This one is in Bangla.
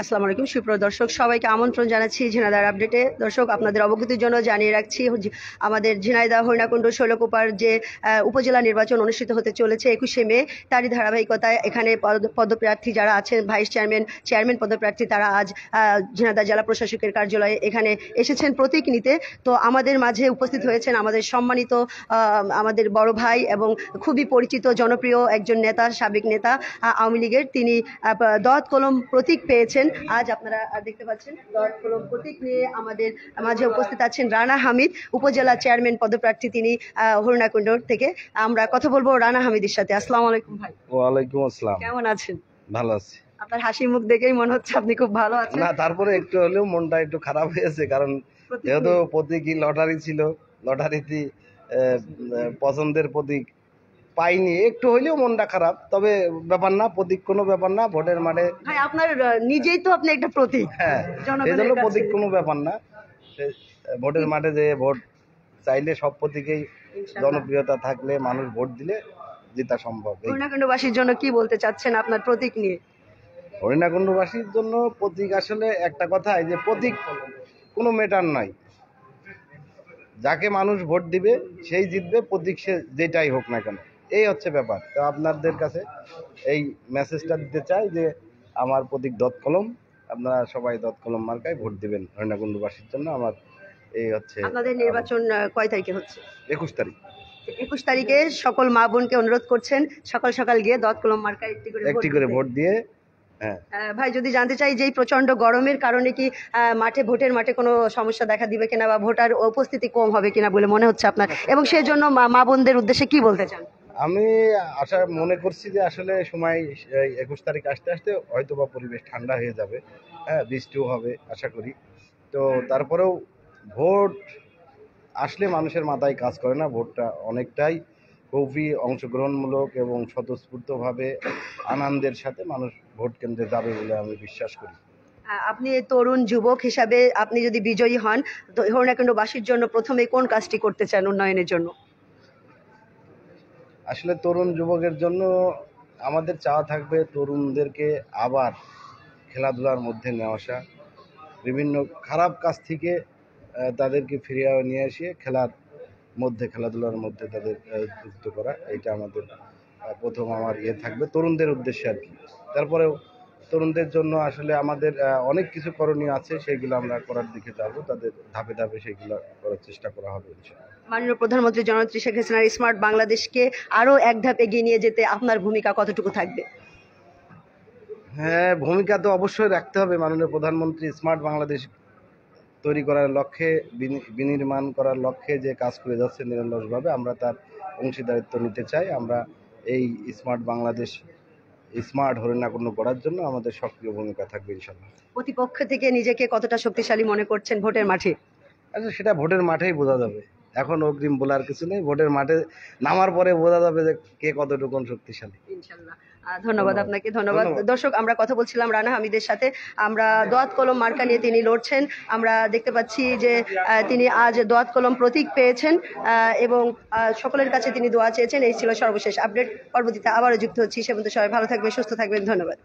আসসালামু আলাইকুম সুপ্রিয় দর্শক, সবাইকে আমন্ত্রণ জানাচ্ছি ঝিনাইদহ আপডেটে। দর্শক, আপনাদের অবগতির জন্য জানিয়ে রাখছি আমাদের ঝিনাইদহ হরিণাকুণ্ড শৈলকুপার যে উপজেলা নির্বাচন অনুষ্ঠিত হতে চলেছে 21শে মে, তারই ধারাবাহিকতায় এখানে পদপ্রার্থী যারা আছেন, ভাইস চেয়ারম্যান, চেয়ারম্যান পদপ্রার্থী, তারা আজ ঝিনাইদহ জেলা প্রশাসকের কার্যালয়ে এখানে এসেছেন প্রতীক নিতে। তো আমাদের মাঝে উপস্থিত হয়েছেন আমাদের সম্মানিত আমাদের বড় ভাই এবং খুবই পরিচিত জনপ্রিয় একজন নেতা, সাবেক নেতা আওয়ামী লীগের, তিনি দোয়াত কলম প্রতীক পেয়েছেন। আজ আপনারা দেখতে পাচ্ছেন দোয়াত কলম প্রতীক নিয়ে আমাদের মাঝে উপস্থিত আছেন রানা হামিদ, উপজেলা চেয়ারম্যান পদপ্রার্থী, তিনি হরিণাকুণ্ড থেকে। আমরা কথা বলবো রানা হামিদের সাথে। আসসালামু আলাইকুম ভাই। ওয়ালাইকুম আসসালাম। কেমন আছেন? ভালো আছি। আপনার হাসি মুখ দেখেই মনে হচ্ছে আপনি খুব ভালো আছেন। না, তারপরে একটু হলেও মনটা একটু খারাপ হয়েছে, কারণ যেহেতু প্রতীকই লটারি ছিল, লটারিতে পছন্দের প্রতীক পাইনি, একটু হইলেও মনটা খারাপ। তবে ব্যাপার না, প্রতীক কোনো ব্যাপার না, ভোটের মাঠে ভাই আপনার নিজেই তো আপনি একটা প্রতীক। হ্যাঁ, এই জন্য প্রতীক কোনো ব্যাপার না। ভোটের মাঠে যে ভোট চাইলে সব প্রতীকেই জনপ্রিয়তা থাকলে মানুষ ভোট দিলে জেতা সম্ভব। হরিণাকুণ্ডবাসীর জন্য কি বলতে চাচ্ছেন আপনার প্রতীক নিয়ে? হরিণাকুণ্ডবাসীর জন্য প্রতীক আসলে একটা কথা, যে প্রতীক কোনো ম্যাটার নয়, যাকে মানুষ ভোট দিবে সেই জিতবে, প্রতীক সে যেটাই হোক না কেন, এই হচ্ছে ব্যাপার। তো আপনাদের কাছে এই মেসেজটা দিতে চাই যে আমার প্রতীক দোয়াত কলম, আপনারা সবাই দোয়াত কলম মার্কায় ভোট দিবেন হরিণাকুণ্ডবাসীর জন্য। আমার এই হচ্ছে। আপনাদের নির্বাচন কয় তারিখে হচ্ছে? 21 তারিখ। 21 তারিখে সকল মা বোনকে অনুরোধ করছেন সকাল সকাল গিয়ে দোয়াত কলম মার্কায় একটি করে ভোট দিয়ে। হ্যাঁ ভাই, যদি জানতে চাই যে এই প্রচন্ড গরমের কারণে কি ভোটের মাঠে কোনো সমস্যা দেখা দিবে কিনা, বা ভোটার উপস্থিতি কম হবে কিনা বলে মনে হচ্ছে আপনার, এবং সেই জন্য মা বোনদের উদ্দেশ্যে কি বলতে চান? আমি আশা মনে করছি যে আসলে সময় 21 তারিখ আসতে আসতে হয়তো বা পরিবেশ ঠান্ডা হয়ে যাবে, হ্যাঁ, বৃষ্টিও হবে আশা করি। তো তারপরেও ভোট আসলে মানুষের মাথায় কাজ করে না, ভোটটা অনেকটাই খুবই অংশগ্রহণমূলক এবং স্বতঃস্ফূর্তভাবে আনন্দের সাথে মানুষ ভোট কেন্দ্রে যাবে বলে আমি বিশ্বাস করি। আপনি তরুণ যুবক হিসাবে আপনি যদি বিজয়ী হন, হরিণাকুণ্ডবাসীর জন্য প্রথমে কোন কাজটি করতে চান উন্নয়নের জন্য? আসলে তরুণ যুবকের জন্য আমাদের চাওয়া থাকবে তরুণদেরকে আবার খেলাধুলার মধ্যে নিয়ে আসা, বিভিন্ন খারাপ কাজ থেকে তাদেরকে ফিরিয়ে নিয়ে এসে খেলাধুলার মধ্যে তাদের যুক্ত করা, এটা আমাদের প্রথম আমার থাকবে তরুণদের উদ্দেশ্যে আর কি। তারপরেও তরুণদের জন্য আসলে আমাদের অনেক কিছু করণীয় আছে, সেগুলো আমরা করার দিকে যাবো, তাদের ধাপে ধাপে সেগুলো করার চেষ্টা করা হবে ইনশাআল্লাহ। মাননীয় প্রধানমন্ত্রী জননেত্রী শেখ হাসিনার স্মার্ট বাংলাদেশকে আরো এক ধাপ এগিয়ে নিয়ে যেতে আপনার ভূমিকা কতটুকু থাকবে? হ্যাঁ, ভূমিকা তো অবশ্যই রাখতে হবে। মাননীয় প্রধানমন্ত্রী স্মার্ট বাংলাদেশ তৈরি করার লক্ষ্যে, বিনির্মাণ করার লক্ষ্যে যে কাজ করে যাচ্ছে নিরলসভাবে, আমরা তার অংশীদারিত্ব নিতে চাই। আমরা এই স্মার্ট বাংলাদেশ, স্মার্ট হরিণাকুণ্ড গড়ার জন্য আমাদের সক্রিয় ভূমিকা থাকবে ইনশাআল্লাহ। প্রতিপক্ষ থেকে নিজেকে কতটা শক্তিশালী মনে করছেন ভোটের মাঠে? আচ্ছা, সেটা ভোটের মাঠেই বোঝা যাবে, এখন অগ্রিম বলার কিছু নেই। ভোটের মাঠে নামার পরে বোঝা যাবে যে কে কতটুকু শক্তিশালী। ইনশাআল্লাহ। ধন্যবাদ আপনাকে, ধন্যবাদ। দর্শক, আমরা কথা বলছিলাম রানা হামিদের সাথে। আমরা দোয়াত কলম মার্কা নিয়ে তিনি লড়ছেন। আমরা দেখতে পাচ্ছি যে তিনি আজ দোয়াত কলম প্রতীক পেয়েছেন এবং সকলের কাছে তিনি দোয়া চেয়েছেন। এই ছিল সর্বশেষ আপডেট। পরবর্তীতে আবারও যুক্ত হচ্ছি। সে পর্যন্ত সবাই ভালো থাকবেন, সুস্থ থাকবেন। ধন্যবাদ।